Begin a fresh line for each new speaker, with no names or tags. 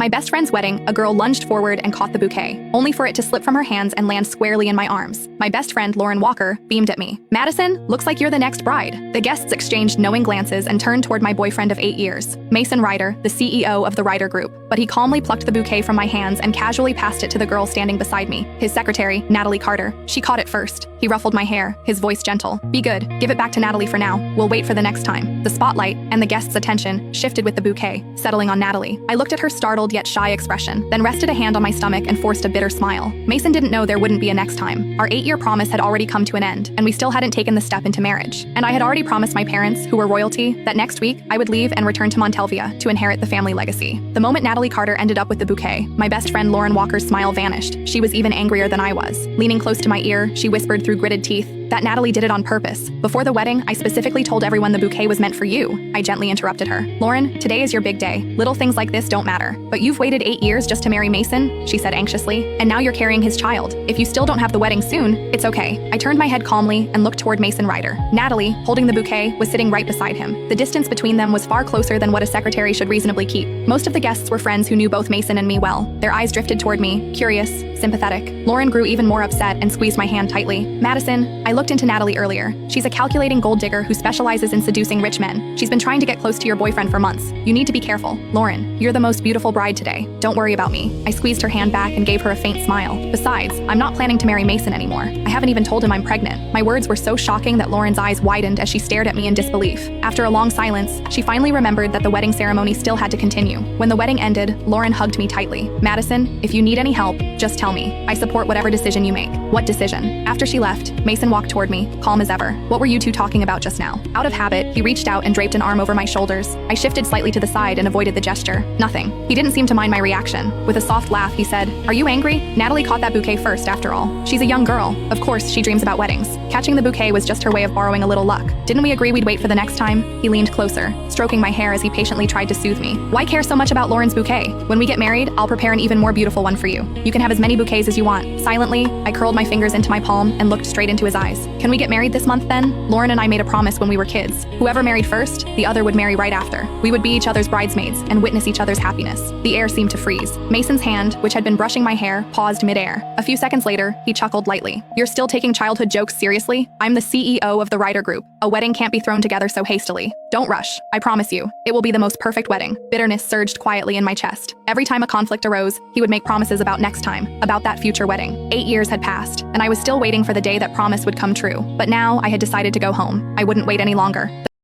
My best friend's wedding, a girl lunged forward and caught the bouquet, only for it to slip from her hands and land squarely in my arms. My best friend, Lauren Walker, beamed at me. "Madison, looks like you're the next bride." The guests exchanged knowing glances and turned toward my boyfriend of 8 years, Mason Ryder, the CEO of the Ryder Group. But he calmly plucked the bouquet from my hands and casually passed it to the girl standing beside me, his secretary, Natalie Carter. She caught it first. He ruffled my hair, his voice gentle. "Be good. Give it back to Natalie for now. We'll wait for the next time." The spotlight and the guests' attention shifted with the bouquet, settling on Natalie. I looked at her startled yet shy expression, then rested a hand on my stomach and forced a bitter smile. Mason didn't know there wouldn't be a next time. Our 8-year promise had already come to an end, and we still hadn't taken the step into marriage. And I had already promised my parents, who were royalty, that next week I would leave and return to Montelvia to inherit the family legacy. The moment Natalie Carter ended up with the bouquet, my best friend Lauren Walker's smile vanished. She was even angrier than I was. Leaning close to my ear, she whispered through gritted teeth, "That Natalie did it on purpose. Before the wedding, I specifically told everyone the bouquet was meant for you." I gently interrupted her. "Lauren, today is your big day. Little things like this don't matter. But you've waited 8 years just to marry Mason," she said anxiously, "and now you're carrying his child. If you still don't have the wedding soon, it's okay." I turned my head calmly and looked toward Mason Ryder. Natalie, holding the bouquet, was sitting right beside him. The distance between them was far closer than what a secretary should reasonably keep. Most of the guests were friends who knew both Mason and me well. Their eyes drifted toward me, curious, sympathetic. Lauren grew even more upset and squeezed my hand tightly. "Madison, I looked into Natalie earlier. She's a calculating gold digger who specializes in seducing rich men. She's been trying to get close to your boyfriend for months. You need to be careful. Lauren, you're the most beautiful bride today. Don't worry about me." I squeezed her hand back and gave her a faint smile. "Besides, I'm not planning to marry Mason anymore. I haven't even told him I'm pregnant." My words were so shocking that Lauren's eyes widened as she stared at me in disbelief. After a long silence, she finally remembered that the wedding ceremony still had to continue. When the wedding ended, Lauren hugged me tightly. "Madison, if you need any help, just tell me. I support whatever decision you make." "What decision?" After she left, Mason walked toward me, calm as ever. "What were you two talking about just now?" Out of habit, he reached out and draped an arm over my shoulders. I shifted slightly to the side and avoided the gesture. "Nothing." He didn't seem to mind my reaction. With a soft laugh, he said, "Are you angry? Natalie caught that bouquet first, after all. She's a young girl. Of course, she dreams about weddings. Catching the bouquet was just her way of borrowing a little luck. Didn't we agree we'd wait for the next time?" He leaned closer, stroking my hair as he patiently tried to soothe me. "Why care so much about Lauren's bouquet? When we get married, I'll prepare an even more beautiful one for you. You can have as many bouquets as you want." Silently, I curled my fingers into my palm and looked straight into his eyes. "Can we get married this month then?" Lauren and I made a promise when we were kids. Whoever married first, the other would marry right after. We would be each other's bridesmaids and witness each other's happiness. The air seemed to freeze. Mason's hand, which had been brushing my hair, paused midair. A few seconds later, he chuckled lightly. "You're still taking childhood jokes seriously? I'm the CEO of the Ryder Group. A wedding can't be thrown together so hastily. Don't rush. I promise you, it will be the most perfect wedding." Bitterness surged quietly in my chest. Every time a conflict arose, he would make promises about next time, about that future wedding. 8 years had passed, and I was still waiting for the day that promise would come true. But now I had decided to go home. I wouldn't wait any longer.